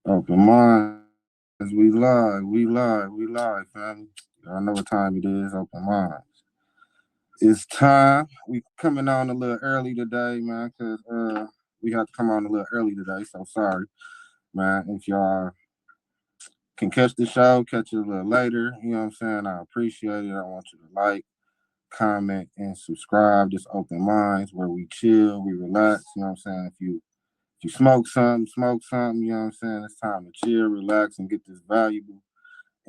Open minds, we live, family. Y'all know what time it is. Open minds. It's time. We coming on a little early today, man, cause we had to come on a little early today. So sorry, man. If y'all can catch the show, catch it a little later. You know what I'm saying? I appreciate it. I want you to like, comment, and subscribe. Just open minds where we chill, we relax. You know what I'm saying? If you smoke something, smoke something. You know what I'm saying? It's time to chill, relax, and get this valuable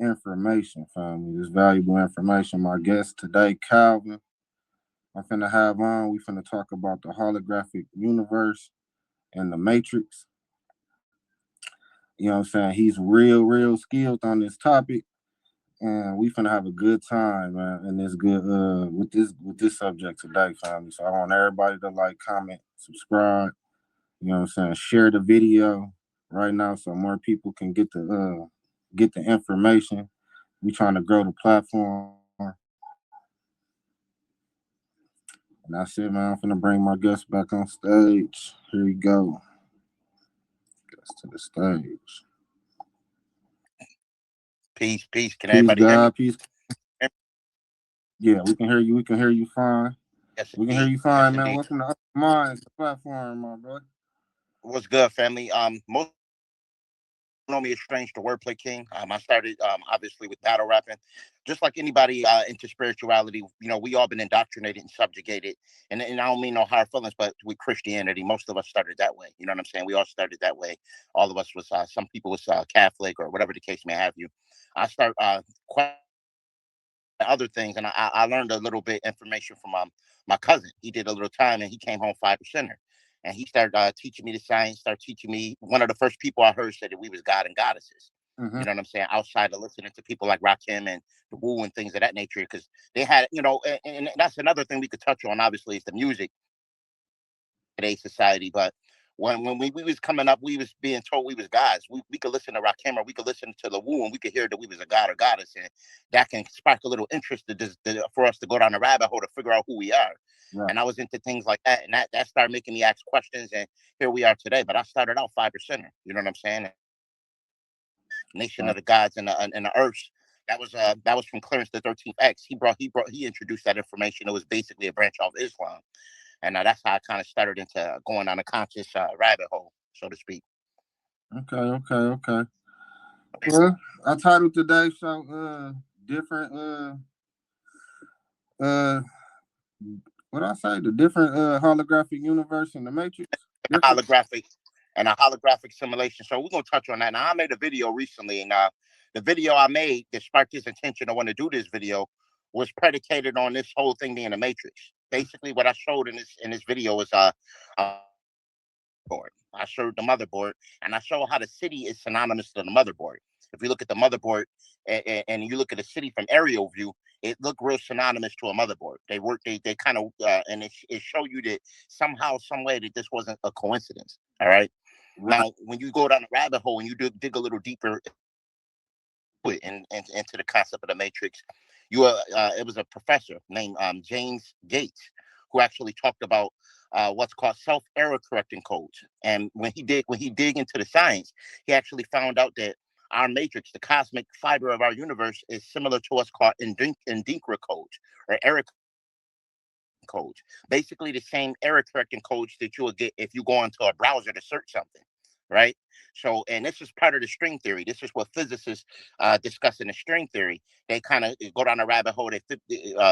information, family. This valuable information. My guest today, Calvin. I'm finna have on. We finna talk about the holographic universe and the matrix. You know what I'm saying? He's real skilled on this topic. And we finna have a good time, man, and this good with this subject today, family. So I want everybody to like, comment, subscribe, you know what I'm saying, share the video right now so more people can get the information. We trying to grow the platform. And that's it, man. I'm finna bring my guest back on stage. Here we go. Guest to the stage. Peace, peace. Can Peace, everybody hear me? God. Peace. Yeah, we can hear you. We can hear you fine. Yes, We can hear indeed. you Yes, fine, man. indeed. Welcome to Upper Minds, the platform, my boy. What's good, family? Most know me as Strange the Wordplay King. I started obviously with battle rapping, just like anybody into spirituality. You know, we all been indoctrinated and subjugated, and I don't mean no hard feelings, but with Christianity, most of us started that way. You know what I'm saying? We all started that way. All of us was some people was Catholic or whatever the case may have you. I start other things, and I learned a little bit information from my cousin. He did a little time, and he came home 5%er, and he started teaching me the science. Started teaching me. One of the first people I heard said that we was God and goddesses. Mm-hmm. You know what I'm saying? Outside of listening to people like Rakim and the Wu and things of that nature, because they had, and that's another thing we could touch on. Obviously, is the music today's society. But when we was coming up, we was being told we was gods. We could listen to Rakim or we could listen to the Wu and we could hear that we was a god or goddess, and that can spark a little interest for us to go down the rabbit hole to figure out who we are. Right. And I was into things like that, and that started making me ask questions, and here we are today. But I started out 5%er. You know what I'm saying? Nation of Right. the Gods and the Earths. That was from Clarence the 13th X. He introduced that information. It was basically a branch off Islam, and that's how I kind of started into going on a conscious rabbit hole, so to speak. Okay. Well, I titled today's show different uh what I say, the different holographic universe in the matrix. And Different. a holographic simulation. So we're gonna touch on that. Now I made a video recently, and the video I made that sparked his attention to want to do this video was predicated on this whole thing being a matrix. Basically, what I showed in this video is a board. I showed the motherboard, and I show how the city is synonymous to the motherboard. If you look at the motherboard and you look at the city from aerial view, it looked real synonymous to a motherboard. They kind of, and it show you that somehow, some way that this wasn't a coincidence. All right. Right. Now, when you go down the rabbit hole and you dig a little deeper into the concept of the matrix, it was a professor named James Gates who actually talked about what's called self-error correcting codes. And when he dig into the science, he actually found out that our matrix, the cosmic fiber of our universe, is similar to what's called Indinkra codes or error codes. Basically, the same error correcting codes that you will get if you go into a browser to search something, right? So, and this is part of the string theory. This is what physicists discuss in the string theory. They kind of go down a rabbit hole. They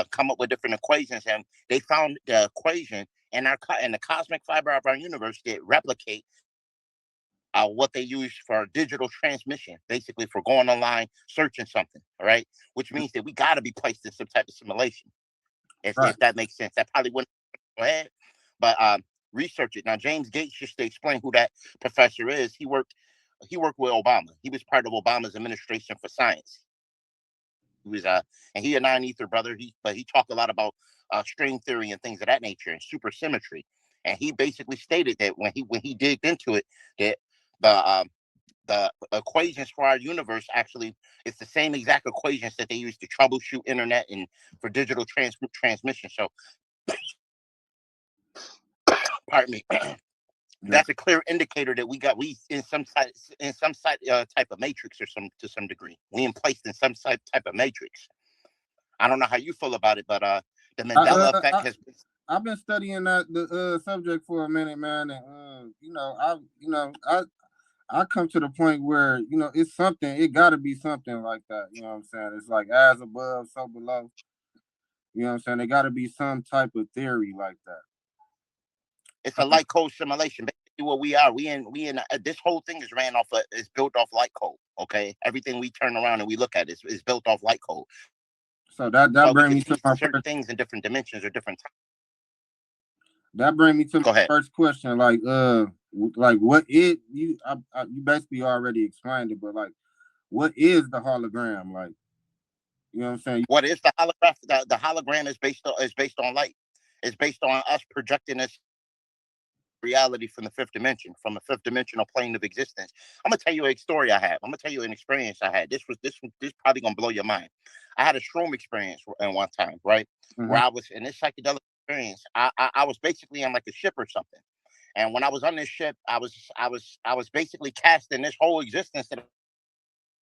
come up with different equations, and they found the equation in the cosmic fiber of our universe that replicate what they use for digital transmission, basically for going online, searching something, all right? Which means that we got to be placed in some type of simulation, Right. if that makes sense. That probably wouldn't go ahead, but research it. Now, James Gates, just to explain who that professor is, he worked with Obama. He was part of Obama's administration for science. He was and he a non-ether brother. He talked a lot about string theory and things of that nature and supersymmetry. And he basically stated that when he digged into it, that the equations for our universe actually it's the same exact equations that they use to troubleshoot internet and for digital transmission. So, pardon me. That's a clear indicator that we in some type of matrix or to some degree. We in placed in some type of matrix. I don't know how you feel about it, but the Mandela effect has. I've been studying the subject for a minute, man, and I come to the point where it's something. It got to be something like that. You know what I'm saying? It's like as above, so below. You know what I'm saying? There got to be some type of theory like that. It's a light code simulation. Basically, what we are, we in this whole thing is is built off light code. Okay, everything we turn around and we look at is built off light code. So that brings me to my certain things in different dimensions or different times. That brings me to my first question. Like what is you basically already explained it, but like what is the hologram? Like, you know what I'm saying? What is the holograph? The hologram is based on light. It's based on us projecting this reality from the fifth dimension, from a fifth dimensional plane of existence. I'm gonna tell you a story I have. I'm gonna tell you an experience I had. This probably gonna blow your mind. I had a shroom experience in one time, right? Mm-hmm. Where I was in this psychedelic experience. I was basically on like a ship or something. And when I was on this ship, I was basically cast in this whole existence that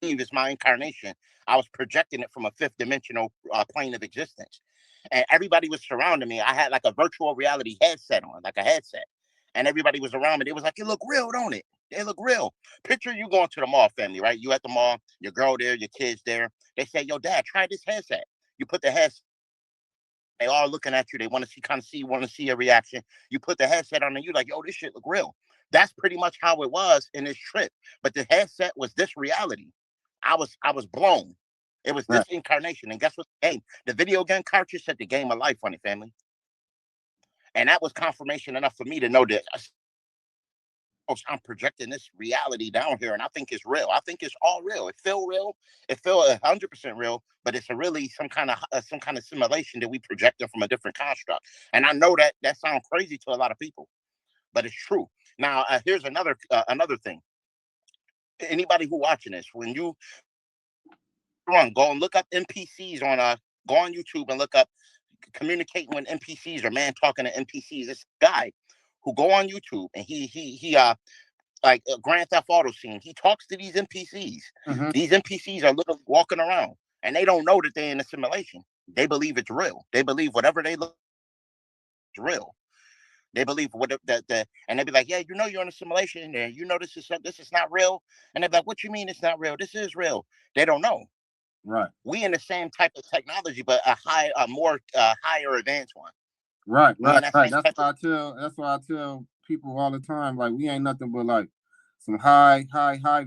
is my incarnation. I was projecting it from a fifth dimensional plane of existence. And everybody was surrounding me. I had like a virtual reality headset on, like a headset. And everybody was around me. They was like, "You look real, don't it? They look real." Picture you going to the mall, family, right? You at the mall, your girl there, your kids there. They say, "Yo, dad, try this headset." You put the headset. They all looking at you. They want to see your reaction. You put the headset on and you like, "Yo, this shit look real." That's pretty much how it was in this trip. But the headset was this reality. I was blown. It was this incarnation. And guess what? The video game cartridge set the game of life on it, family. And that was confirmation enough for me to know that I'm projecting this reality down here, and I think it's real. I think it's all real. It feel real. It feel 100% real, but it's really some kind of simulation that we projected from a different construct. And I know that sounds crazy to a lot of people, but it's true. Now, here's another thing. Anybody who watching this, when you go and look up NPCs go on YouTube and look up communicating with NPCs or man talking to NPCs. This guy who go on YouTube and he like a Grand Theft Auto scene. He talks to these NPCs. Mm-hmm. These NPCs are literally walking around and they don't know that they're in a simulation. They believe it's real. They believe whatever they look is real. They believe and they be like, "Yeah, you're in a simulation, and this is not real." And they're like, "What you mean it's not real? This is real." They don't know. Right. We in the same type of technology, but a more higher advanced one. Right. That's why I tell people all the time, like we ain't nothing but like some high,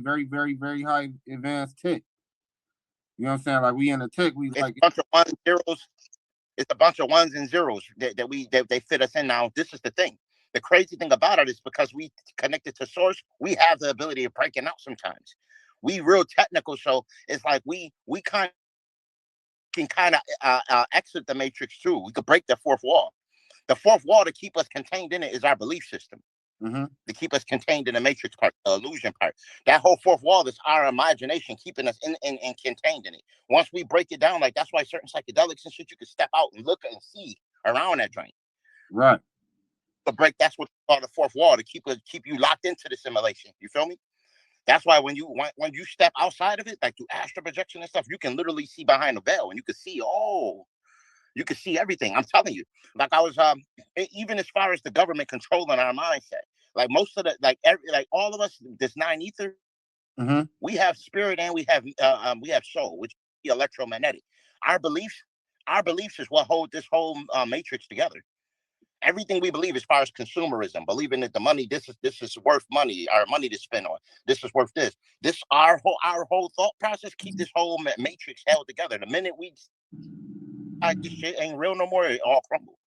very, very, very high advanced tech. You know what I'm saying? Like we in the tech, it's like a bunch of ones, zeros. It's a bunch of ones and zeros that they fit us in. Now, this is the thing. The crazy thing about it is because we connected to source, we have the ability of breaking out sometimes. We real technical, so it's like we can exit the matrix too. We could break the fourth wall. The fourth wall to keep us contained in it is our belief system. Mm-hmm. To keep us contained in the matrix part, the illusion part. That whole fourth wall is our imagination keeping us in contained in it. Once we break it down, like that's why certain psychedelics and shit, you can step out and look and see around that joint. Right. That's what we call the fourth wall to keep you locked into the simulation. You feel me? That's why when you step outside of it, like through astral projection and stuff, you can literally see behind the veil and you can see, you can see everything. I'm telling you. Like I was even as far as the government controlling our mindset. Like most of the like all of us, this 9 ether, mm-hmm. We have spirit and we have soul, which is electromagnetic. Our beliefs is what hold this whole matrix together. Everything we believe as far as consumerism, believing that the money, this is worth money, our money to spend on, this is worth this. Our whole thought process keep this whole matrix held together. The minute we like this shit ain't real no more, it all crumble.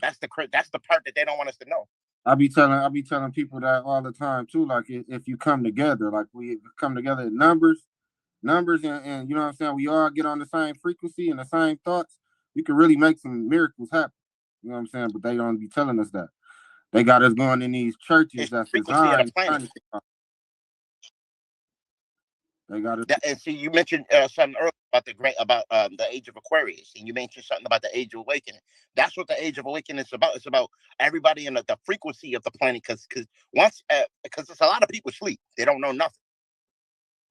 That's the part that they don't want us to know. I be telling people that all the time too. Like if you come together, like we come together in numbers, and you know what I'm saying, we all get on the same frequency and the same thoughts, you can really make some miracles happen. You know what I'm saying? But they don't be telling us that. They got us going in these churches that's designed. They got us. And see, you mentioned something earlier the age of Aquarius, and you mentioned something about the age of awakening. That's what the age of awakening is about. It's about everybody in the frequency of the planet, because it's a lot of people sleep. They don't know nothing.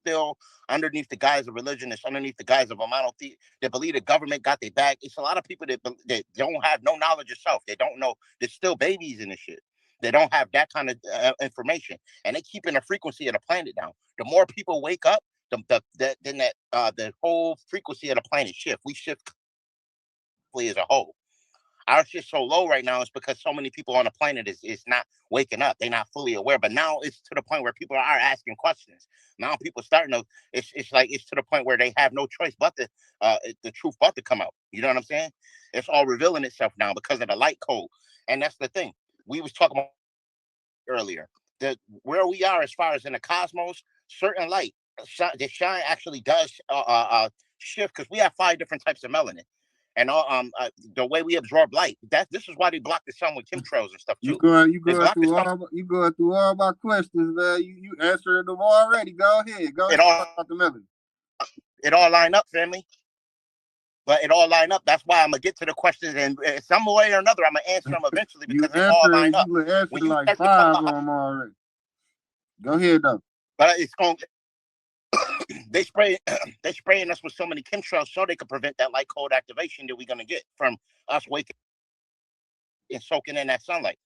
Still underneath the guise of religion, it's underneath the guise of a monothe they believe the government got their back. It's a lot of people that don't have no knowledge of self. They don't know. There's still babies in this shit. They don't have that kind of information, and they keeping the frequency of the planet down. The more people wake up, then the whole frequency of the planet shift. We shift as a whole. Our shit's so low right now is because so many people on the planet is not waking up. They're not fully aware. But now it's to the point where people are asking questions. Now people starting to it's to the point where they have no choice but the truth but to come out. You know what I'm saying? It's all revealing itself now because of the light code. And that's the thing. We was talking about earlier. That where we are as far as in the cosmos, certain light, the shine actually does shift because we have 5 different types of melanin. And the way we absorb light, this is why they block the sun with chemtrails and stuff too. You going through all my questions, man. You answered them already. Go ahead. Talk about the melody. It all line up, family. But it all line up. That's why I'm gonna get to the questions, and some way or another, I'm gonna answer them eventually because it all line up. You answered like 5 of them already. Go ahead though. But it's going. They spraying us with so many chemtrails so they could prevent that light code activation that we're gonna get from us waking and soaking in that sunlight.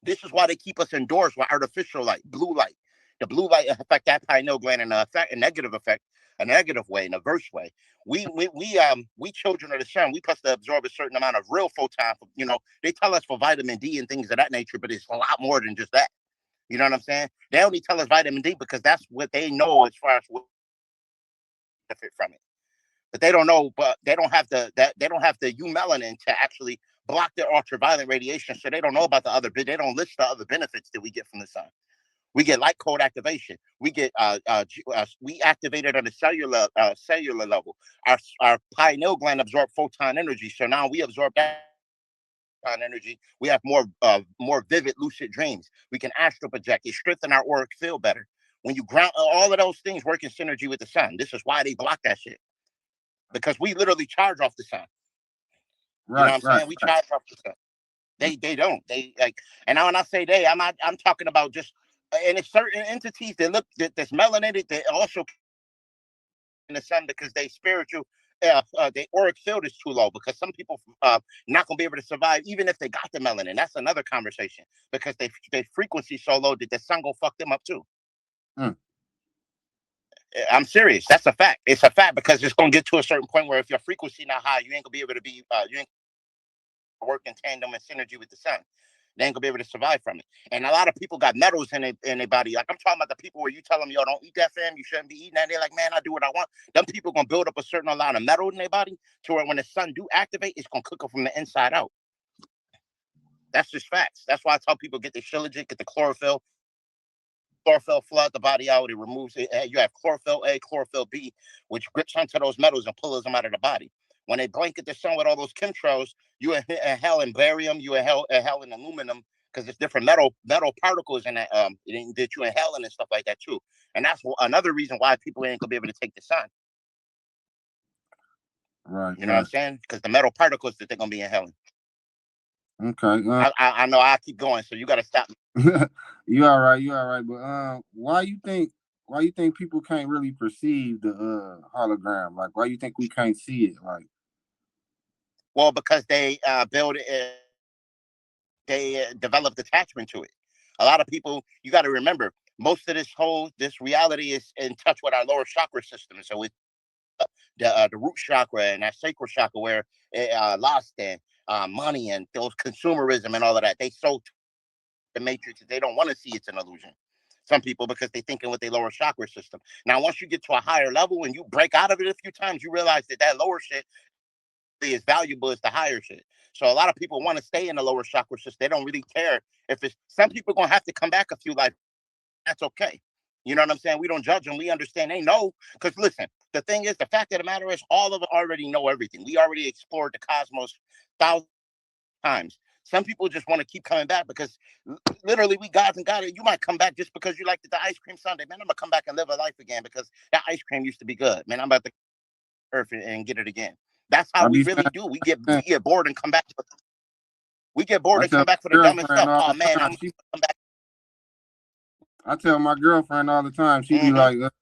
This is why they keep us indoors with artificial light, blue light. The blue light affect that pineal gland in a negative effect, a negative way, in a verse way. We children of the sun, we supposed to absorb a certain amount of real photon. They tell us for vitamin D and things of that nature, but it's a lot more than just that. You know what I'm saying? They only tell us vitamin D because that's what they know as far as what benefit from it. But they don't know, they don't have the melanin to actually block their ultraviolet radiation, so they don't know about they don't list the other benefits that we get from the sun. We get light code activation. We get we activate it at a cellular level. Our pineal gland absorb photon energy, so now we absorb that photon energy. We have more vivid, lucid dreams. We can astral project. It strengthens our auric field better. When you ground, all of those things work in synergy with the sun. This is why they block that shit, because we literally charge off the sun. Right, you know what I'm saying? We charge off the sun. They don't. They like, and now when I say they, I'm talking about just, and it's certain entities that look that's melanated. They also in the sun because they spiritual. The auric field is too low because some people not gonna be able to survive even if they got the melanin. That's another conversation because they frequency so low that the sun go fuck them up too. I'm serious. That's a fact. It's a fact because it's gonna get to a certain point where if your frequency not high, you ain't gonna be able to be you ain't work in tandem and synergy with the sun. They ain't gonna be able to survive from it. And a lot of people got metals in their body. Like I'm talking about the people where you tell them, yo, don't eat that, fam. You shouldn't be eating that. They're like, man, I do what I want. Them people gonna build up a certain amount of metal in their body to where when the sun do activate, it's gonna cook them from the inside out. That's just facts. That's why I tell people get the shilajit, get the chlorophyll. Chlorophyll flood the body out. It removes it. You have chlorophyll A, chlorophyll B, which grips onto those metals and pulls them out of the body. When they blanket the sun with all those chemtrails, you inhale in barium, you inhale in aluminum, because there's different metal particles in that that you inhale and stuff like that too. And that's another reason why people ain't gonna be able to take the sun. Right. You know what I'm saying? Because the metal particles that they're gonna be inhaling. Okay. I know I keep going, so you got to stop me. You all right? But why you think people can't really perceive the hologram? Like, why you think we can't see it? Like, well, because they build it, they developed attachment to it. A lot of people, you got to remember, most of this reality is in touch with our lower chakra system. So it's the root chakra and that sacral chakra where lust and money and those consumerism and all of that. They so the matrix they don't want to see it's an illusion. Some people because they thinking with their lower chakra system. Now, once you get to a higher level and you break out of it a few times, you realize that lower shit is valuable as the higher shit. So a lot of people want to stay in the lower chakra system. They don't really care if it's. Some people gonna have to come back a few lives. That's okay. You know what I'm saying? We don't judge them. We understand they know. Because listen, the thing is, the fact of the matter is, all of us already know everything. We already explored the cosmos thousands of times. Some people just want to keep coming back because literally we gods and God. You might come back just because you liked the ice cream sundae. Man, I'm gonna come back and live a life again because that ice cream used to be good. Man, I'm about to earth and get it again. That's how I we be really saying, do. We get bored and come back. We get bored I and tell come back for my the dumbest girlfriend stuff. all Oh the man, time. I'm gonna come back. I tell my girlfriend all the time. She be Mm-hmm. like,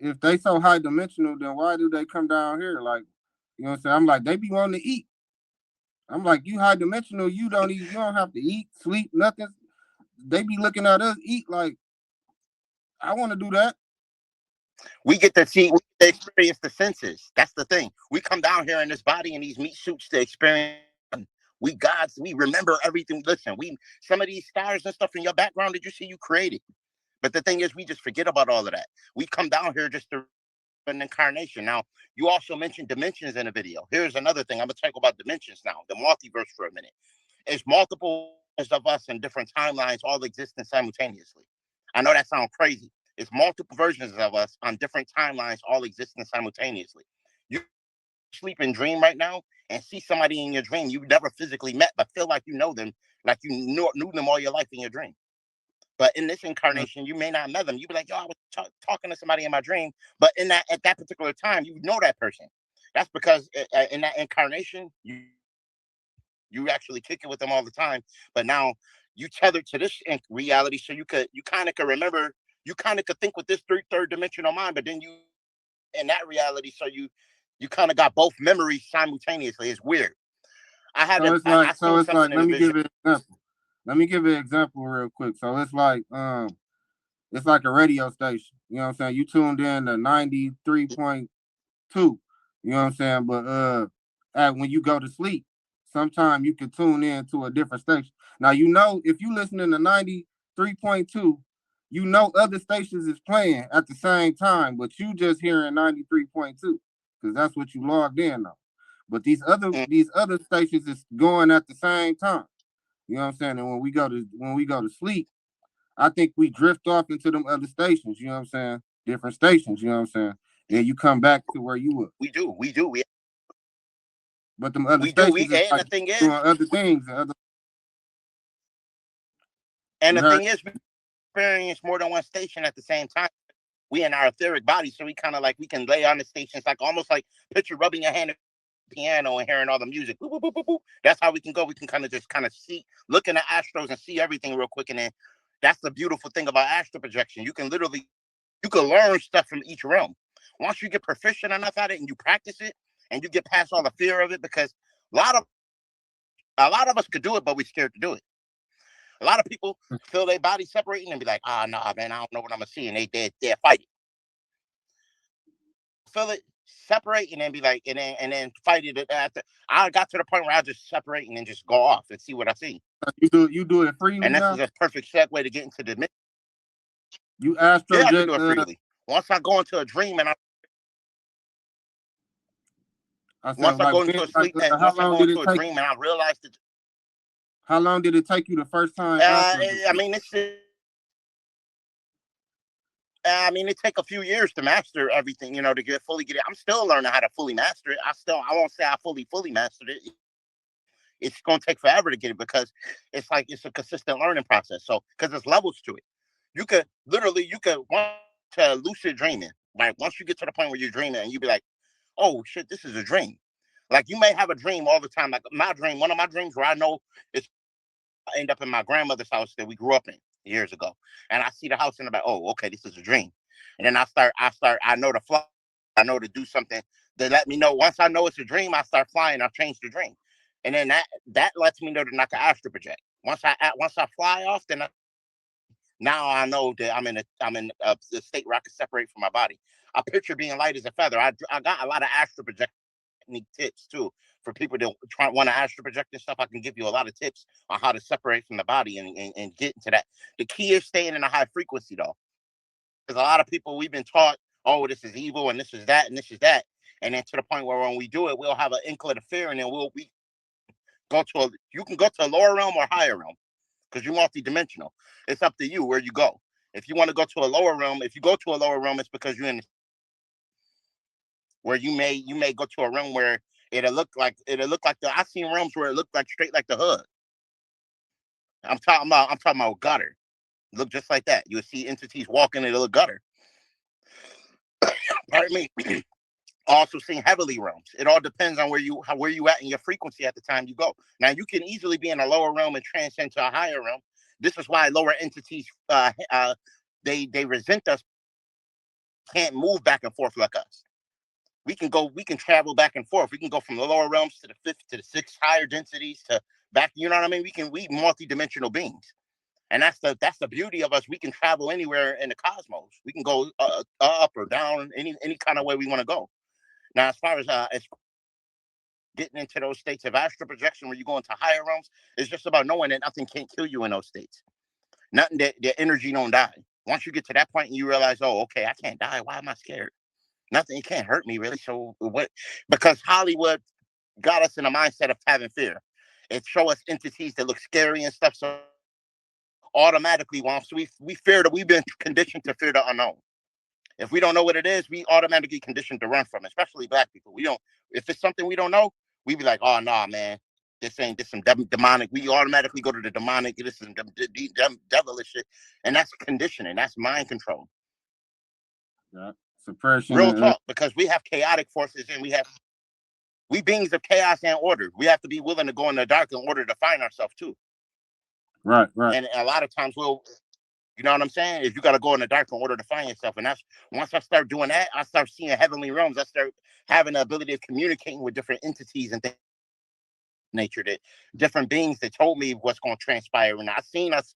if they so high dimensional, then why do they come down here? Like, you know what I'm saying? I'm like, they be wanting to eat. I'm like, you high dimensional, you don't eat, you don't have to eat, sleep, nothing. They be looking at us eat like, I want to do that. We get to see, we get to experience the senses. That's the thing. We come down here in this body in these meat suits to experience. We gods, we remember everything. Listen, we some of these stars and stuff in your background that you see, you created. But the thing is, we just forget about all of that. We come down here just to an incarnation. Now, you also mentioned dimensions in the video. Here's another thing. I'm gonna talk about dimensions now, the multiverse for a minute. It's multiple of us in different timelines all existing simultaneously. I know that sounds crazy. It's multiple versions of us on different timelines all existing simultaneously. You sleep and dream right now and see somebody in your dream you've never physically met, but feel like you know them, like you knew them all your life in your dream. But in this incarnation, you may not know them. You be like, yo, I was talking to somebody in my dream, but in that at that particular time, you know that person. That's because in that incarnation, you actually kick it with them all the time. But now you tethered to this reality, so you kind of can remember. You kind of could think with this third dimensional mind, but then you in that reality, so you kind of got both memories simultaneously. It's weird. I So seen it's like, something in let the me vision. give it an example. Let me give you an example real quick. So it's like a radio station. You know what I'm saying? You tuned in to 93.2. You know what I'm saying? But when you go to sleep, sometimes you can tune in to a different station. Now you know if you listening to 93.2, you know other stations is playing at the same time, but you just hearing 93.2 because that's what you logged in on. But these other stations is going at the same time. You know what I'm saying? And when we go to sleep, I think we drift off into them other stations, you know what I'm saying? Different stations, you know what I'm saying? Then you come back to where you were. But them other We do. stations is And like the thing doing is, other things and other and you the heard. thing is, we experience more than one station at the same time. We in our etheric body, so we kind of like we can lay on the stations, like almost like picture rubbing your hand on the piano and hearing all the music. Boop, boop, boop, boop, boop. That's how we can go. We can kind of see, look in the astros and see everything real quick, and then that's the beautiful thing about astral projection. You can learn stuff from each realm. Once you get proficient enough at it and you practice it, and you get past all the fear of it, because a lot of a lot of us could do it, but we're scared to do it. A lot of people feel their body separating and be like, "Ah, oh, no, man, I don't know what I'm gonna see," and they're fighting. Feel it separate and then be like, and then fight it after. I got to the point where I just separate and then just go off and see what I see. You do it freely And this now? is a perfect segue to get into the. You astro Yeah, I can jet do it freely. Once I go into a dream and I said once I like go when into a like sleep and how once I long go did into it a take dream and I realize that. how long did it take you the first time astro jet? I mean, I mean, it take a few years to master everything, to get it. I'm still learning how to fully master it. I won't say I fully mastered it. It's going to take forever to get it because it's a consistent learning process. So, because there's levels to it. You could want to lucid dreaming. Like once you get to the point where you're dreaming and you be like, oh shit, this is a dream. Like you may have a dream all the time. Like one of my dreams where I know it's I end up in my grandmother's house that we grew up in years ago. And I see the house and I'm like, oh, okay, this is a dream. And then I know to fly, I know to do something. They let me know once I know it's a dream, I start flying, I change the dream. And then that lets me know that I can astral project. Once I fly off, now I know that I'm in the state where I can separate from my body. I picture being light as a feather. I got a lot of astral project tips too for people that want to astral project and stuff. I can give you a lot of tips on how to separate from the body and get into that. The key is staying in a high frequency though, because a lot of people we've been taught, oh, this is evil and this is that and this is that, and then to the point where when we do it, we'll have an inkling of fear, and then we you can go to a lower realm or higher realm because you're multidimensional. It's up to you where you go. If you want to go to a lower realm, if you go to a lower realm, it's because you're in where you may go to a realm where it'll look like I've seen realms where it looked like straight like the hood. I'm talking about gutter. Look just like that. You'll see entities walking, it'll look gutter. Pardon me. Also seeing heavenly realms. It all depends on where you at in your frequency at the time you go. Now you can easily be in a lower realm and transcend to a higher realm. This is why lower entities they resent us, can't move back and forth like us. We can travel back and forth. We can go from the lower realms to the fifth to the sixth higher densities to back, you know what I mean? We multi-dimensional beings. And that's the beauty of us. We can travel anywhere in the cosmos. We can go up or down any kind of way we want to go. Now, as getting into those states of astral projection where you go into higher realms, it's just about knowing that nothing can't kill you in those states. Nothing that the energy don't die. Once you get to that point and you realize, oh, okay, I can't die. Why am I scared? Nothing, it can't hurt me really. So what? Because Hollywood got us in a mindset of having fear. It show us entities that look scary and stuff. So automatically, once we fear that we've been conditioned to fear the unknown. If we don't know what it is, we automatically conditioned to run from it, especially black people. We don't, if it's something we don't know, we be like, oh, nah, man, this some demonic. We automatically go to the demonic, this is some devilish shit. And that's conditioning. That's mind control. Yeah. Suppression. Real talk, because we have chaotic forces and we beings of chaos and order. We have to be willing to go in the dark in order to find ourselves too. Right. And a lot of times you know what I'm saying? If you got to go in the dark in order to find yourself. And that's, once I start doing that, I start seeing heavenly realms. I start having the ability of communicating with different entities and things of nature, that different beings that told me what's going to transpire. And I seen us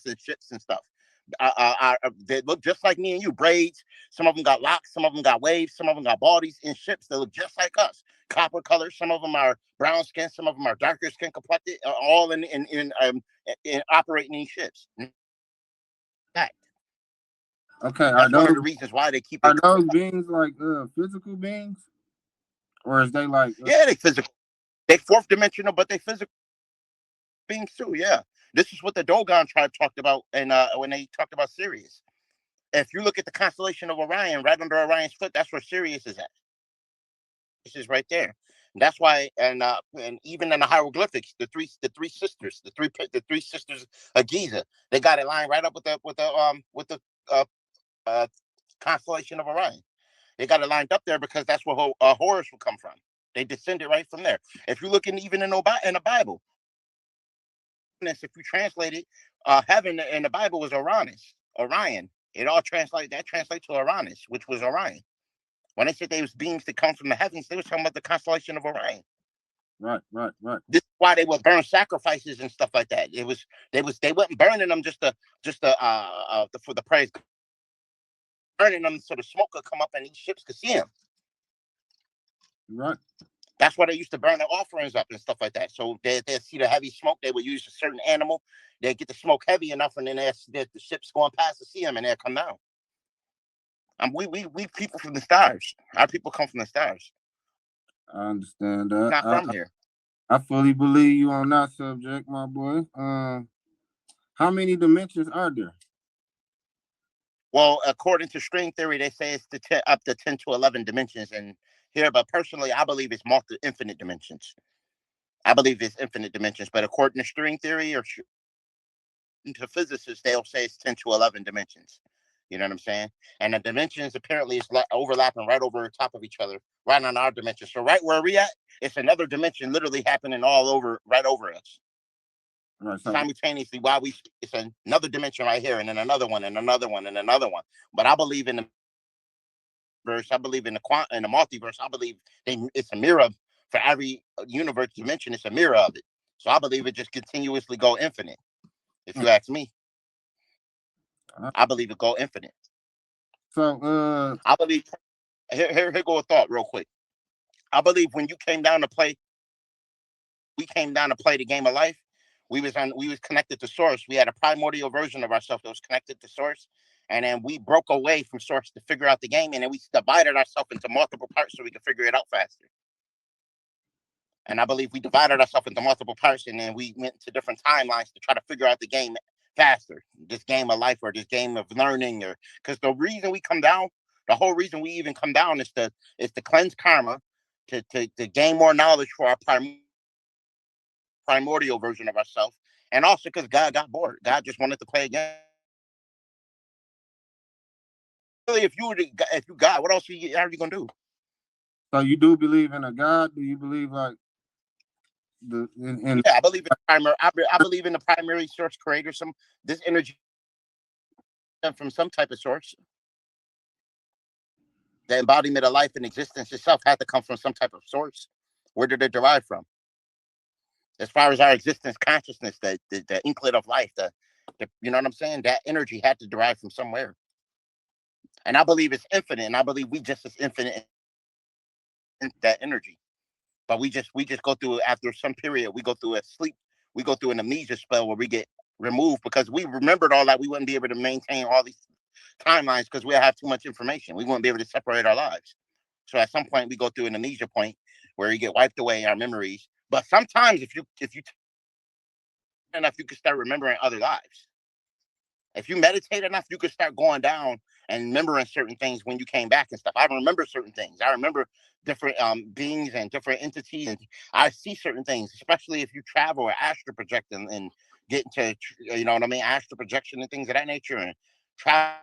in ships and stuff. They look just like me and you, braids. Some of them got locks, some of them got waves, some of them got bodies in ships that look just like us. Copper color, some of them are brown skin, some of them are darker skin complected, all in operating these ships. That. Okay. That's one of the reasons why they keep it. Are those beings like physical beings, or is they like? Yeah, they physical. They fourth dimensional, but they physical beings too. Yeah, this is what the Dogon tribe talked about, and when they talked about Sirius. If you look at the constellation of Orion, right under Orion's foot, that's where Sirius is at. This is right there. And that's why, and even in the hieroglyphics, the three sisters of Giza, they got it lined right up with the uh, uh, constellation of Orion. They got it lined up there because that's where Horus would come from. They descended right from there. If you look even in the Bible, if you translate it, heaven in the Bible was Orion. It all translates to Uranus, which was Orion. When they said they was beings that come from the heavens, they was talking about the constellation of Orion. Right. This is why they would burn sacrifices and stuff like that. They wasn't burning them for the praise, burning them so the smoke could come up and these ships could see them. Right. That's why they used to burn their offerings up and stuff like that. So they'd see the heavy smoke. They would use a certain animal. They'd get the smoke heavy enough, and then the ships going past to see them, and they'd come down. We people from the stars. Our people come from the stars. I understand that. Not from here. I fully believe you on that subject, my boy. How many dimensions are there? Well, according to string theory, they say it's up to 10 to 11 dimensions in here. But personally, I believe it's infinite dimensions. I believe it's infinite dimensions. But according to string theory or to physicists, they'll say it's 10 to 11 dimensions. You know what I'm saying? And the dimensions apparently is overlapping right over the top of each other, right on our dimension. So right where we at, it's another dimension literally happening right over us. Right. So, simultaneously while it's another dimension right here, and then another one, and another one, and another one. But I believe in the verse. I believe in the multiverse. I believe it's a mirror for every universe dimension. It's a mirror of it. So I believe it just continuously go infinite. If you ask me, I believe it go infinite. So I believe here go a thought real quick. I believe when we came down to play the game of life. We was connected to source. We had a primordial version of ourselves that was connected to source. And then we broke away from source to figure out the game. And then we divided ourselves into multiple parts so we could figure it out faster. And I believe we divided ourselves into multiple parts, and then we went to different timelines to try to figure out the game faster. This game of life or this game of learning, or because the reason we come down, the whole reason we even come down is to cleanse karma, to gain more knowledge for our primordial version of ourselves, and also because God got bored. God just wanted to play a game. if you God, what else are you gonna do? So you do believe in a God? Do you believe like in Yeah, I believe in the primary. I believe in the primary source creator. This energy from some type of source. The embodiment of life and existence itself had to come from some type of source. Where did it derive from? As far as our existence, consciousness, the inklet of life, the you know what I'm saying? That energy had to derive from somewhere. And I believe it's infinite, and I believe we just as infinite in that energy. But we just go through after some period. We go through a sleep. We go through an amnesia spell where we get removed because we remembered all that. We wouldn't be able to maintain all these timelines because we have too much information. We wouldn't be able to separate our lives. So at some point we go through an amnesia point where we get wiped away our memories. But sometimes if you enough, you can start remembering other lives. If you meditate enough, you could start going down and remembering certain things when you came back and stuff. I remember certain things. I remember different beings and different entities, and I see certain things, especially if you travel or astral project and get into, you know what I mean, astral projection and things of that nature, and travel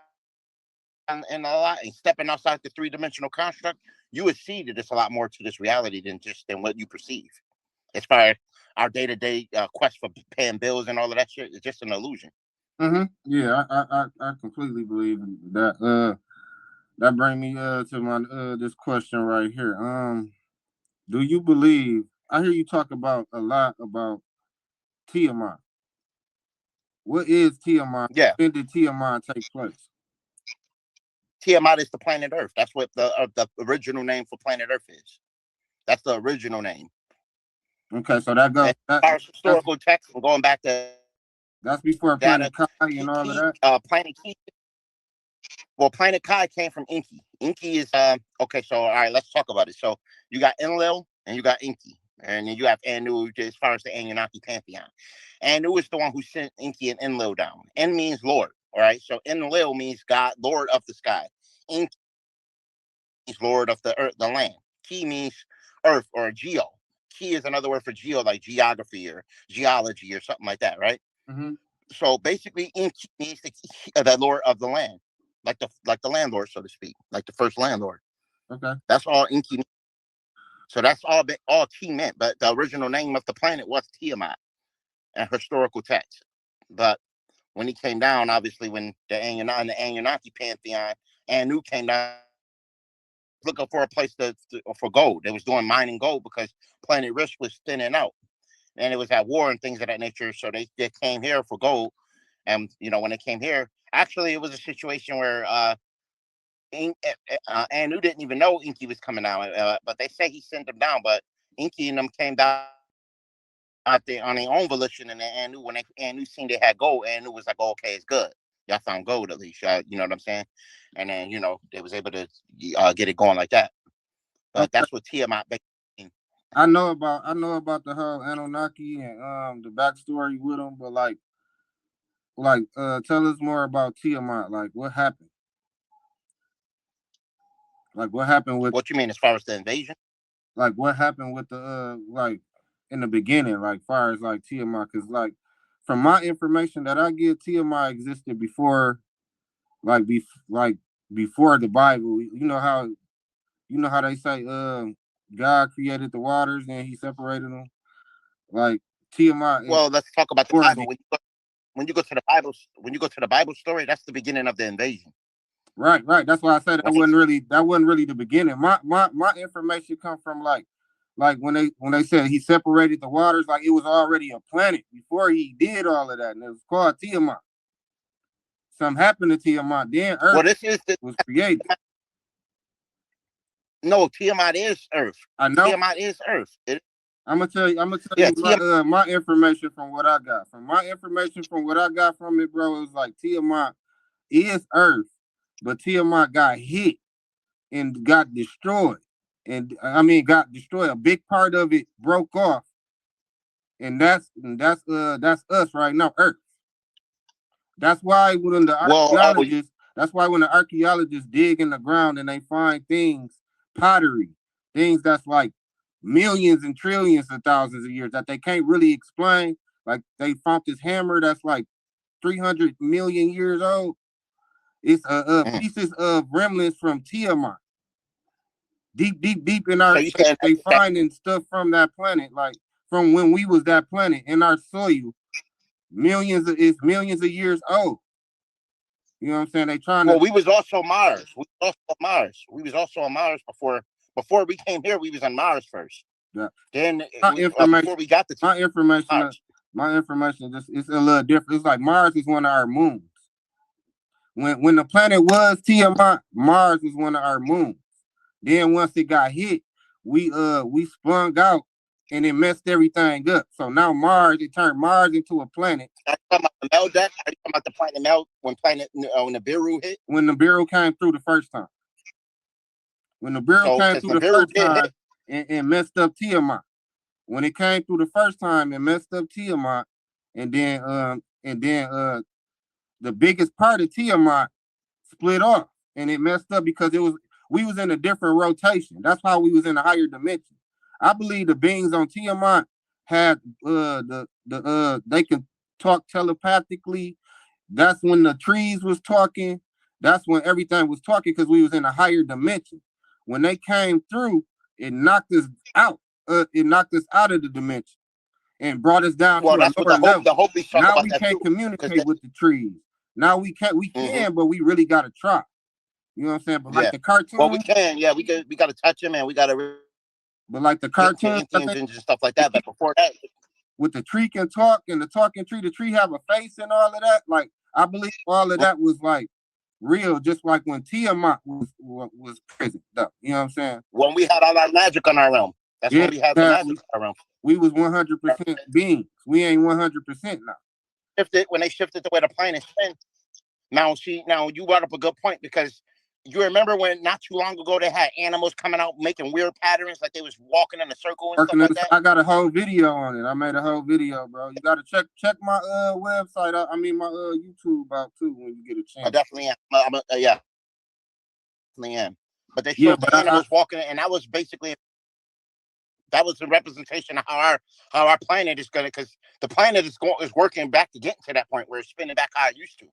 and a lot and stepping outside the three-dimensional construct. You would see that there's a lot more to this reality than what you perceive. As far as our day-to-day quest for paying bills and all of that shit, it's just an illusion. Yeah, I completely believe in that. That bring me to my this question right here. Do you believe? I hear you talk about a lot about Tiamat. What is Tiamat? Yeah. When did Tiamat take place? Tiamat is the planet Earth. That's what the original name for planet Earth is. That's the original name. Okay, so that goes As far as that's historical texts and going back to before data, Planet Kai and all of that. Planet Key. Well, Planet Kai came from Inky. Inky is okay. So all right, let's talk about it. So you got Enlil and you got Inky, and then you have Anu as far as the Anunnaki pantheon. Anu is the one who sent Inky and Enlil down. En means Lord. All right, so Enlil means God, Lord of the sky. Inky means Lord of the earth, the land. Ki means earth or geo. Ki is another word for geo, like geography or geology or something like that, right? Mm-hmm. So basically, Inky means the Lord of the land, like the landlord, so to speak, like the first landlord. Okay. That's all Inky. So that's all T meant. But the original name of the planet was Tiamat in historical text. But when he came down, obviously, when the Anunnaki pantheon, Anu came down looking for a place for gold. They was doing mining gold because planet Risk was thinning out, and it was at war and things of that nature. So they came here for gold, and when they came here, actually, it was a situation where Anu didn't even know Inky was coming out, but they say he sent them down. But Inky and them came down out there on their own volition, and then Anu seen they had gold, Anu was like, oh, "Okay, it's good. Y'all found gold at least." You know what I'm saying? And then they was able to get it going like that. But Okay. that's what Tiamat. I know about the whole Anunnaki and the backstory with them, but tell us more about Tiamat. Like what happened? Like what happened with What you mean as far as the invasion? what happened with the like in the beginning, like far as like Tiamat, because like from my information that I get, Tiamat existed before like before the Bible. You know how they say God created the waters and he separated them. Like Tiamat is Well, let's talk about the before Bible. When you go to the Bible story, that's the beginning of the invasion. right. That's why I said When they, that wasn't really the beginning. My information come from like when they said he separated the waters, like it was already a planet before he did all of that, and it was called Tiamat. Something happened to Tiamat, then well, Earth this is the was created. no Tiamat is Earth. I know. Tiamat is Earth. I'm gonna tell Yeah, you my information from what I got. From my information from what I got from it, bro, it was like Tiamat is Earth, but Tiamat got hit and got destroyed. And I mean got destroyed. A big part of it broke off. And that's us right now, Earth. That's why when the well, archaeologists, that's why when the archaeologists dig in the ground and they find things, pottery, things that's like millions and trillions of thousands of years that they can't really explain. Like they found this hammer that's like 300 million years old. It's pieces of remnants from Tiamat. Deep in our, So you saying they that finding stuff from that planet, like from when we was that planet in our soil. It's millions of years old. You know what I'm saying? They trying to well, we was also Mars. We was also on Mars. We was also on Mars before we came here. We was on Mars first. yeah. Then My information, before we got to my information, Mars. my information just it's a little different. It's like Mars is one of our moons. When the planet was Tiamat, Mars was one of our moons. Then once it got hit, we sprung out and it messed everything up. So now Mars, it turned Mars into a planet. Are you talking about the Mel deck? Are you talking about the planet Mel when the Biru hit? When the Bureau came through the first time. When the Bureau So came because through the the Biru first did time hit, and messed up Tiamat. When it came through the first time, it messed up Tiamat, and then the biggest part of Tiamat split off, and it messed up because we was in a different rotation. That's how we was in a higher dimension. I believe the beings on Tiamat had they could talk telepathically. That's when the trees was talking. That's when everything was talking because we was in a higher dimension. When they came through, it knocked us out. It knocked us out of the dimension and brought us down well, to a that's what lower level. the Hopis talk Now about we that can't too. Because communicate with the trees. Now we can, but we really gotta try. You know what I'm saying? But like yeah, the well, we cartoon, can, yeah, we got to touch him and we got to but like the get into cartoon, I think engines and stuff like that. But before that, with the tree can talk and the talking tree, the tree have a face and all of that. Like I believe all of that was like real, just like when Tiamat was present. Though, you know what I'm saying? when we had all our magic on our realm, that's Yeah, when we had the magic on our realm. we was 100% beings. We ain't 100% now. When they shifted the way the planet spin. Now you brought up a good point because you remember when not too long ago they had animals coming out making weird patterns, like they was walking in a circle and stuff like that. I got a whole video on it. I made a whole video, bro. You gotta check my website out. I mean my YouTube out too when you get a I chance. definitely am. Yeah, definitely am. But they Yeah, showed but the animals walking, and that was basically a representation of how our planet is gonna, because the planet is working back to getting to that point where it's spinning back how it used to.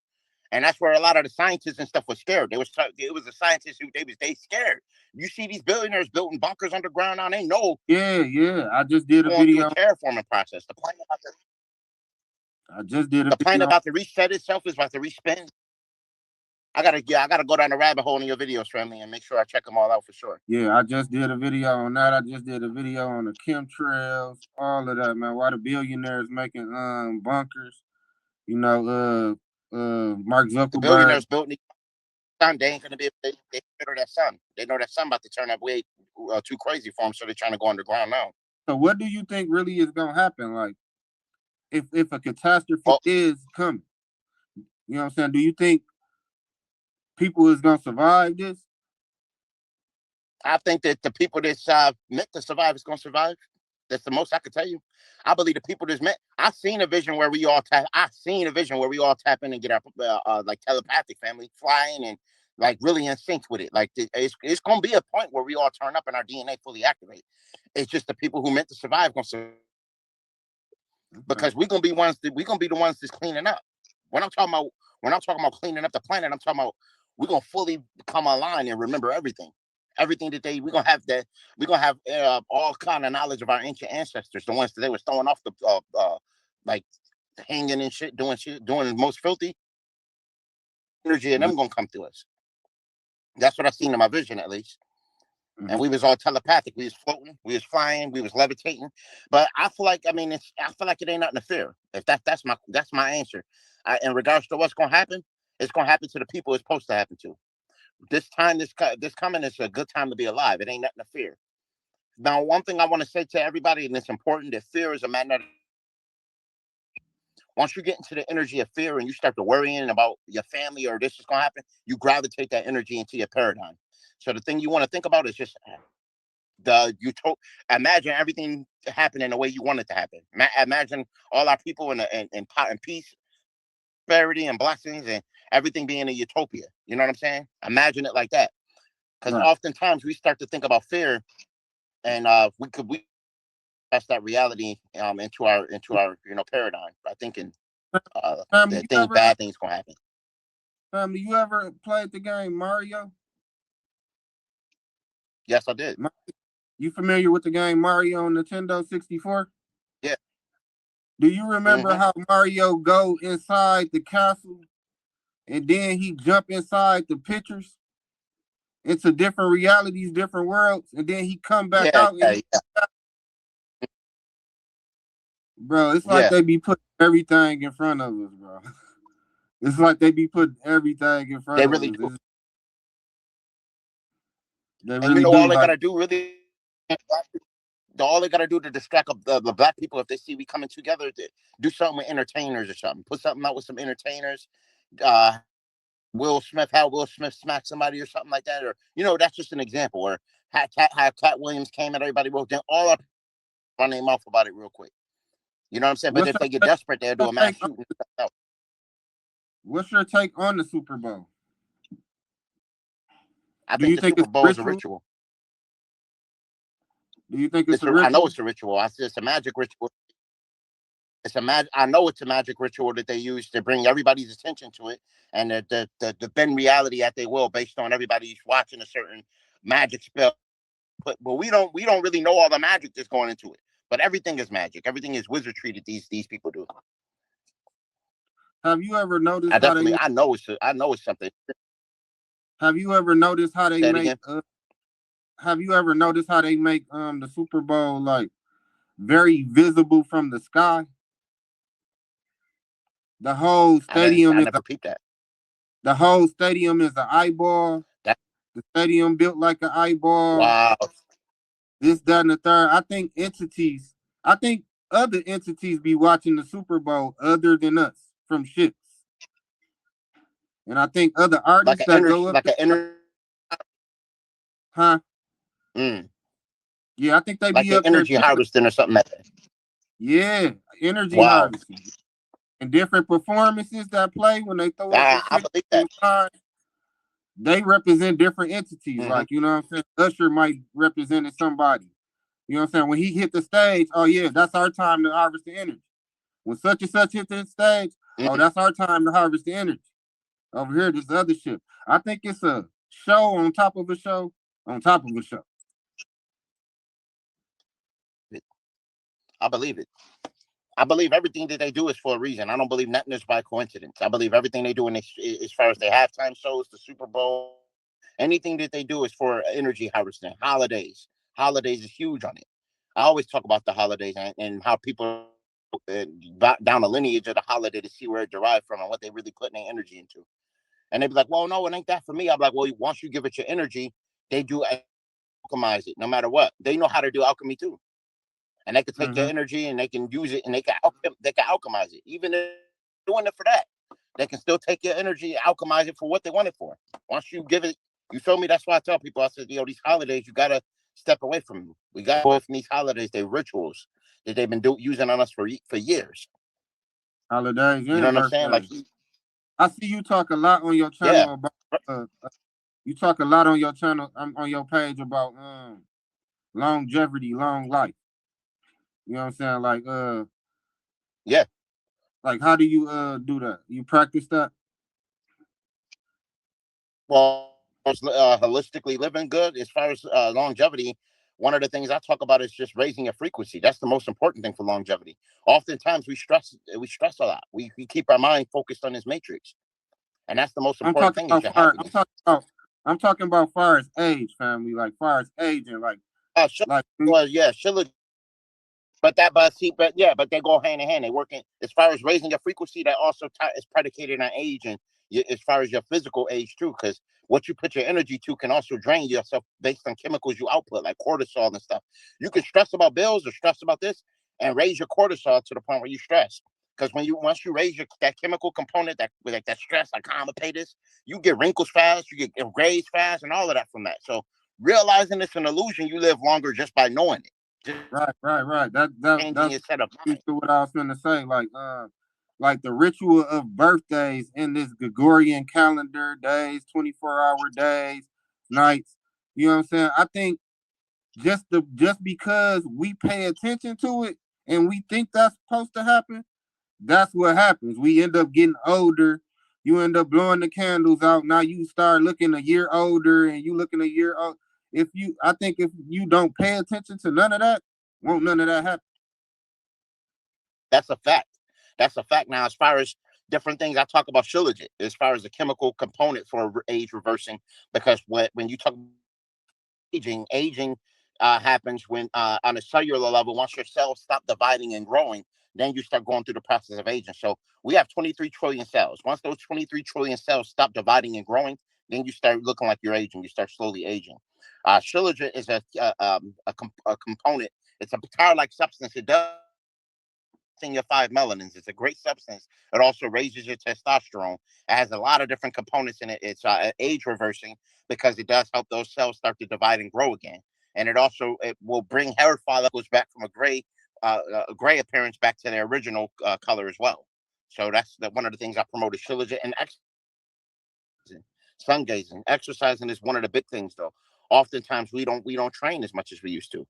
And that's where a lot of the scientists and stuff was scared. It was the scientists who they scared. You see these billionaires building bunkers underground now. They know yeah. I just did a going through a video. terraforming process. I just did a The planet video. about to reset itself is about to respin. I gotta go down the rabbit hole in your videos, family, and make sure I check them all out for sure. Yeah, I just did a video on that. I just did a video on the chemtrails, all of that, man. Why the billionaires making bunkers? You know, Mark The Zuckerberg. billionaires built the sun. They ain't gonna be. They consider that sun. They know that sun about to turn up way too crazy for them, so they're trying to go underground now. So what do you think really is gonna happen? Like if a catastrophe Well, is coming, you know what I'm saying? Do you think people is gonna survive this? I think that the people that's meant to survive is gonna survive. That's the most I could tell you. I believe the people that's meant. I've seen a vision where we all tap. I've seen a vision where we all tap in and get our like telepathic family flying and like really in sync with it. Like it's gonna be a point where we all turn up and our DNA fully activate. It's just the people who meant to survive gonna survive because we're gonna be the ones that's cleaning up. When I'm talking about cleaning up the planet, I'm talking about we're gonna fully come online and remember everything that we're gonna have all kind of knowledge of our ancient ancestors, the ones that they was throwing off the like hanging and doing the most filthy energy, and them gonna come to us. That's what I seen in my vision, at least. And we was all telepathic. We was floating, we was flying, we was levitating. But I feel like, I feel like it ain't nothing to fear. If that's my answer. In regards to what's gonna happen, it's gonna happen to the people it's supposed to happen to. This time, this coming is a good time to be alive. It ain't nothing to fear. Now, one thing I want to say to everybody, and it's important, that fear is a magnetic. Once you get into the energy of fear and you start to worrying about your family or this is going to happen, you gravitate that energy into your paradigm. So the thing you want to think about is just imagine everything happening the way you want it to happen. Imagine all our people in peace, prosperity, and blessings, and everything being a utopia. You know what I'm saying? Imagine it like that. Because oftentimes we start to think about fear, and we that's that reality into our paradigm by thinking Family, that bad things gonna happen. Family, you ever played the game Mario? Yes, I did. You familiar with the game Mario on Nintendo 64? Yeah. Do you remember Mm-hmm. how Mario go inside the castle and then he jump inside the pictures into different realities, different worlds, and then he come back Yeah, out and yeah, he, yeah, bro, it's like yeah. they be putting everything in front of us, bro. It's like they be putting everything in front They of really us. do. They And you really know, do. all they Like, gotta do really, all they gotta do to distract the black people if they see we coming together to do something with entertainers or something. Put something out with some entertainers. Uh, Will Smith, how Will Smith smacked somebody or something like that, or that's just an example. Or how Cat Williams came at everybody, wrote down all up, run their mouth about it real quick. You know what I'm saying? But what's if your they get take, desperate, they'll do a mass take shooting. And stuff else. what's your take on the Super Bowl? I Do think you the think Super it's a Bowl is a ritual? ritual. Do you think it's a I know ritual? it's a ritual. It's a magic ritual. I know it's a magic ritual that they use to bring everybody's attention to it, and to bend reality at they will based on everybody's watching a certain magic spell. But we don't really know all the magic that's going into it. But everything is magic. Everything is wizardry that these people do. Have you ever I noticed how they definitely make? I know it's something. Have you ever noticed how they Say it make? again. Have you ever noticed how they make the Super Bowl like very visible from the sky? The whole stadium I is never peeped that. the whole stadium is an eyeball. That The stadium built like an eyeball. wow. This, that, and the third. I think other entities be watching the Super Bowl other than us from ships. And I think other artists that go up Like there, an energy. huh? Mm, Yeah, I think they like be an up there energy too. harvesting or something like that. Yeah, energy Wow. harvesting. And different performances that play when they throw up the I shit believe on that. the sign, they represent different entities. Hmm. Like, you know what I'm saying? Usher might represent somebody. You know what I'm saying? When he hit the stage, oh yeah, that's our time to harvest the energy. When such and such hit the stage, oh, Hmm. that's our time to harvest the energy. Over here, this other shit. I think it's a show on top of a show on top of a show. I believe it. I believe everything that they do is for a reason. I don't believe nothing is by coincidence. I believe everything they do as far as their halftime shows, the Super Bowl, anything that they do is for energy harvesting. Holidays is huge on it. I always talk about the holidays and how people down the lineage of the holiday to see where it derived from and what they really putting their energy into. And they be like, "Well, no, it ain't that for me." I'm like, "Well, once you give it your energy, they do alchemize it. No matter what, they know how to do alchemy too." And they can take your Mm-hmm. energy and they can use it and they can alchemize it. Even if they're doing it for that, they can still take your energy and alchemize it for what they want it for. Once you give it, you feel me? That's why I tell people, I said, these holidays, you gotta step away from them. We gotta go away from these holidays. They're rituals that they've been using on us for years. Holidays You know and what I'm saying? Like, birthdays. I see you talk a lot on your yeah, channel about. You talk a lot on your channel on your page about longevity, long life. You know what I'm saying? yeah. Like how do you do that? You practice that? Well, holistically living good as far as longevity. One of the things I talk about is just raising your frequency. That's the most important thing for longevity. Oftentimes we stress a lot. We keep our mind focused on this matrix, and that's the most I'm important talking thing is about your far. I'm happiness. talking about. I'm talking about far as age, family. Like far as aging, Sure, like well, yeah, sure. But they go hand in hand. They work in as far as raising your frequency. That also is predicated on age and as far as your physical age too. Because what you put your energy to can also drain yourself based on chemicals you output, like cortisol and stuff. You can stress about bills or stress about this, and raise your cortisol to the point where you stress. Because once you raise that chemical component, that stress, like complicated, you get wrinkles fast, you get grays fast, and all of that from that. So realizing it's an illusion, you live longer just by knowing it. Just right. changing That's your set of mind. to what I was gonna say. Like the ritual of birthdays in this Gregorian calendar, days, 24-hour days, nights. You know what I'm saying? I think just because we pay attention to it and we think that's supposed to happen, that's what happens. We end up getting older. You end up blowing the candles out. Now you start looking a year older, and you looking a year old. I think if you don't pay attention to none of that, won't none of that happen. That's a fact. That's a fact. Now, as far as different things, I talk about shilajit as far as the chemical component for age reversing, because when you talk aging happens when on a cellular level, once your cells stop dividing and growing, then you start going through the process of aging. So we have 23 trillion cells. Once those 23 trillion cells stop dividing and growing, then you start looking like you're aging. You start slowly aging. Shilajit is a component. It's a tire-like substance. It does in your five melanins. It's a great substance. It also raises your testosterone. It has a lot of different components in it. It's age reversing because it does help those cells start to divide and grow again. And it will bring hair follicles back from a gray appearance back to their original color as well. So that's one of the things I promoted. Shilajit and sun gazing. Exercising is one of the big things though. Oftentimes we don't train as much as we used to.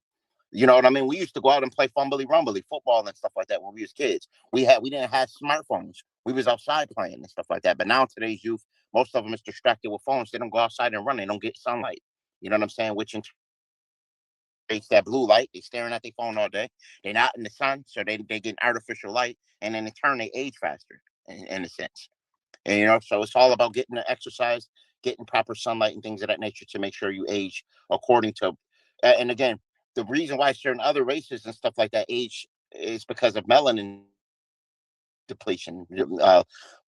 You know what I mean? We used to go out and play fumbly rumbly football and stuff like that when we was kids. We didn't have smartphones. We was outside playing and stuff like that. But now today's youth, most of them is distracted with phones. They don't go outside and run. They don't get sunlight. You know what I'm saying? Which creates that blue light. They staring at their phone all day. They're not in the sun, so they get artificial light, and then in turn they age faster in a sense. And so it's all about getting the exercise, getting proper sunlight and things of that nature to make sure you age according to. And again, the reason why certain other races and stuff like that age is because of melanin depletion.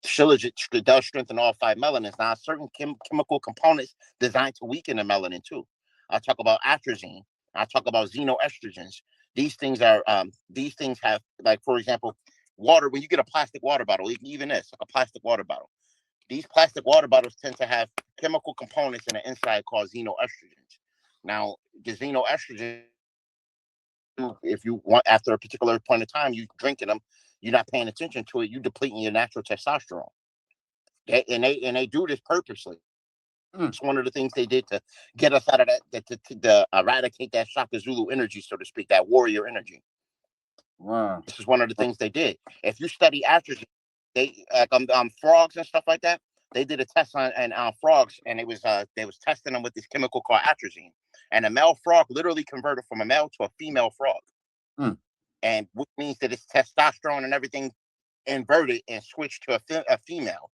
Shilajit does strengthen all five melanins. Now, certain chemical components designed to weaken the melanin too. I talk about atrazine. I talk about xenoestrogens. These things have, like, for example, water. When you get a plastic water bottle, even this, like a plastic water bottle, these plastic water bottles tend to have chemical components in the inside called xenoestrogens. Now, the xenoestrogens, if you want, after a particular point of time, you drinking them, you're not paying attention to it, you depleting your natural testosterone. And they do this purposely. Mm. It's one of the things they did to get us out of to eradicate that Shaka Zulu energy, so to speak, that warrior energy. Wow. This is one of the things they did. If you study atrazine, they frogs and stuff like that. They did a test on frogs, and they was testing them with this chemical called atrazine, and a male frog literally converted from a male to a female frog, Mm. and which means that its testosterone and everything inverted and switched to a female,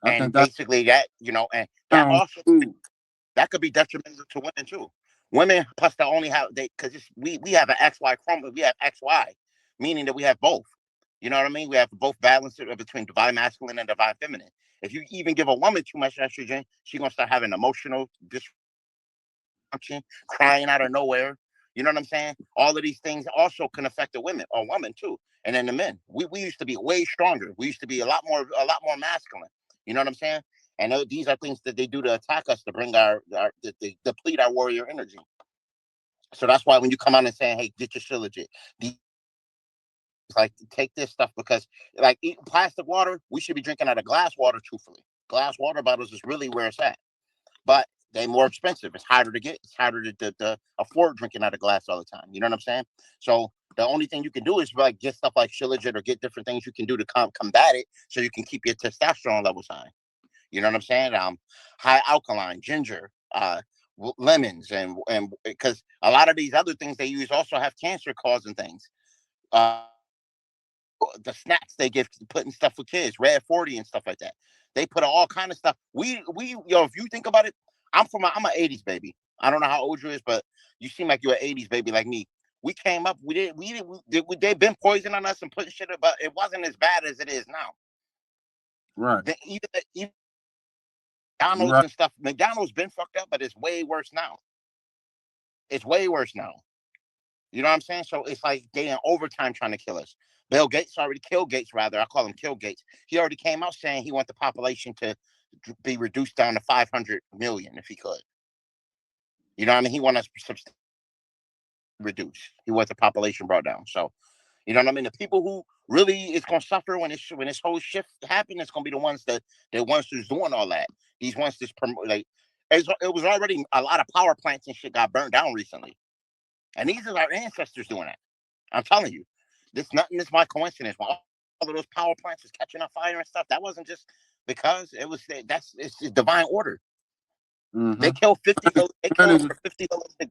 I and think that basically and that sounds also cool. that could be detrimental to women too. Women plus they only have because we have an XY chromosome, we have XY, meaning that we have both. You know what I mean? We have both balance between divine masculine and divine feminine. If you even give a woman too much estrogen, she's gonna start having emotional dysfunction, crying out of nowhere. You know what I'm saying? All of these things also can affect the women too, and then the men. We used to be way stronger. We used to be a lot more masculine. You know what I'm saying? And these are things that they do to attack us, to bring to deplete our warrior energy. So that's why when you come out and saying, "Hey, get your shit legit," like, take this stuff, because like eating plastic water, we should be drinking out of glass water. Truthfully, glass water bottles is really where it's at, but they're more expensive. It's harder to get. It's harder to afford drinking out of glass all the time. You know what I'm saying? So the only thing you can do is like get stuff like Shilajit, or get different things you can do to combat it, so you can keep your testosterone levels high. You know what I'm saying? High alkaline, ginger, lemons, and because a lot of these other things they use also have cancer causing things. Uh, the snacks they give, putting stuff for kids, Red 40 and stuff like that. They put all kind of stuff. If you think about it, I'm a 80s baby. I don't know how old you is, but you seem like you're an 80s baby like me. We came up, they've been poisoning us and putting shit, but it wasn't as bad as it is now. Right. Even You're McDonald's right. and stuff. McDonald's been fucked up, but it's way worse now. It's way worse now. You know what I'm saying? So it's like they in overtime trying to kill us. Bill Gates already killed Gates, rather. I call him Kill Gates. He already came out saying he wants the population to be reduced down to 500 million if he could. You know what I mean? He wants us to reduce. He wants the population brought down. So, you know what I mean? The people who really is going to suffer when this whole shift happens, it's going to be the ones who's doing all that. These ones that's like, it was already a lot of power plants and shit got burned down recently. And these are our ancestors doing that. I'm telling you, this nothing is my coincidence. all of those power plants was catching on fire and stuff, that wasn't just because it's just divine order. They Mm-hmm. killed 50. They killed Manage over 50 holistic.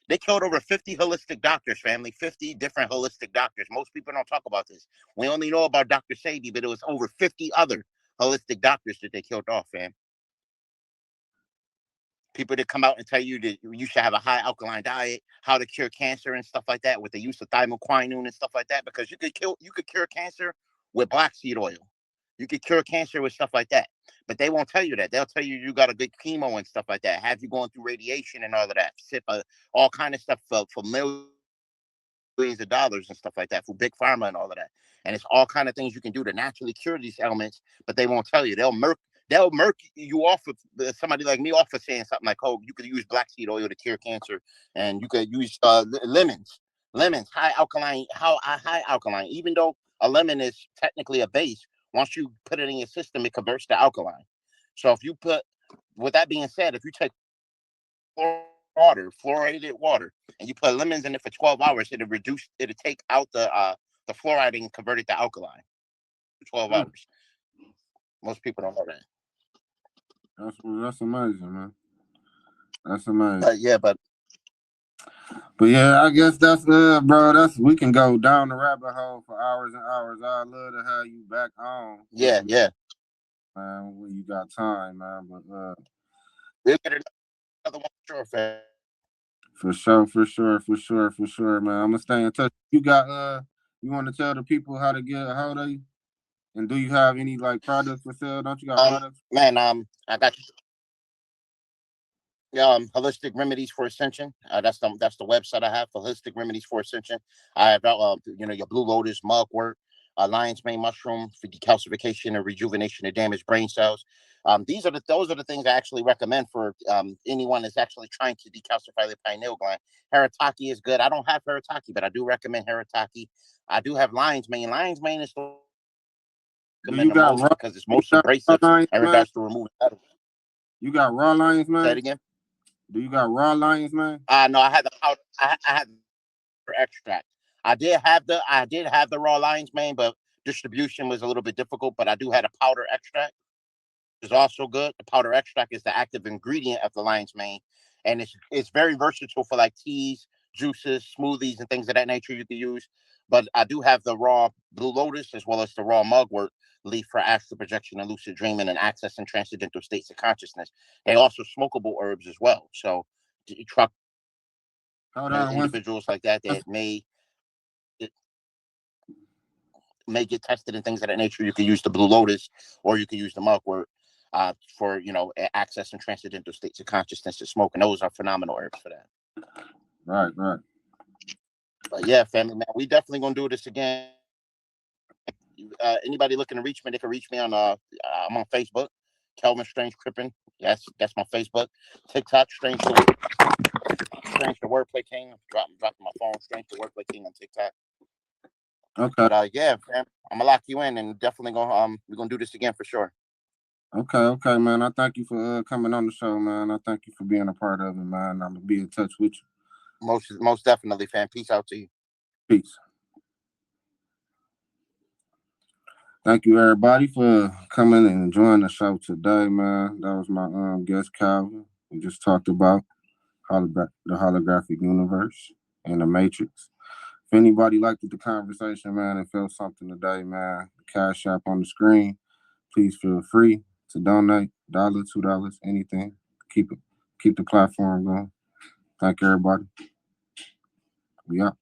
They killed over 50 holistic doctors, family. 50 different holistic doctors. Most people don't talk about this. We only know about Dr. Sadie, but it was over 50 other holistic doctors that they killed off, fam. People that come out and tell you that you should have a high alkaline diet, how to cure cancer and stuff like that with the use of thymoquinone and stuff like that, because you could cure cancer with black seed oil. You could cure cancer with stuff like that. But they won't tell you that. They'll tell you you got a good chemo and stuff like that. Have you going through radiation and all of that. Sip all kind of stuff for millions of dollars and stuff like that for big pharma and all of that. And it's all kind of things you can do to naturally cure these ailments, but they won't tell you. They'll murk you off of somebody like me off of saying something like, "Oh, you could use black seed oil to cure cancer, and you could use lemons, high alkaline. Even though a lemon is technically a base, once you put it in your system, it converts to alkaline. So with that being said, if you take fluoridated water, and you put lemons in it for 12 hours, it'll take out the fluoride and convert it to alkaline for 12 Mm. hours. Most people don't know that. That's amazing, man. That's amazing. But yeah, I guess that's bro. We can go down the rabbit hole for hours and hours. I'd love to have you back on. Yeah, man, when you got time, man. But we'll get another one for sure, fam. for sure, man. I'm gonna stay in touch. You want to tell the people how to get a hold of you? And do you have any like products for sale? Don't you got products? Man, I got Holistic Remedies for Ascension. That's the website I have for Holistic Remedies for Ascension. I have your Blue Lotus mugwort, lion's mane mushroom for decalcification and rejuvenation of damaged brain cells. Those are the things I actually recommend for anyone that's actually trying to decalcify the pineal gland. Harataki is good. I don't have Harataki, but I do recommend Harataki. I do have lion's mane. Lion's mane is recommend the most because it's most abrasive in regards to removing metals. You got raw lion's mane? Say it again. Do you got raw lion's mane? No, I had the powder. I had the extract. I did have the raw lion's mane, but distribution was a little bit difficult. But I do have a powder extract, which is also good. The powder extract is the active ingredient of the lion's mane, and it's very versatile for like teas, juices, smoothies, and things of that nature you can use. But I do have the raw blue lotus as well as the raw mugwort leaf for astral projection and lucid dreaming and accessing transcendental states of consciousness. They also smokable herbs as well. So truck individuals like that may get tested and things of that nature. You can use the blue lotus or you can use the mugwort for access and transcendental states of consciousness to smoke, and those are phenomenal herbs for that. Right. But yeah, family man, we definitely gonna do this again. Anybody looking to reach me, they can reach me on I'm on Facebook, Kelvin Strange Crippen. That's my Facebook. TikTok, Strange the Wordplay King. I'm dropping my phone. Strange the Wordplay King on TikTok. Okay. But yeah, fam, I'm gonna lock you in and definitely we're gonna do this again for sure. Okay, man. I thank you for coming on the show, man. I thank you for being a part of it, man. I'm gonna be in touch with you. Most definitely, fam. Peace out to you. Peace. Thank you, everybody, for coming and enjoying the show today, man. That was my guest, Calvin. We just talked about the holographic universe and the Matrix. If anybody liked the conversation, man, and felt something today, man, the Cash App on the screen, please feel free to donate $1, $2, anything. Keep the platform going. Thank everybody. We out.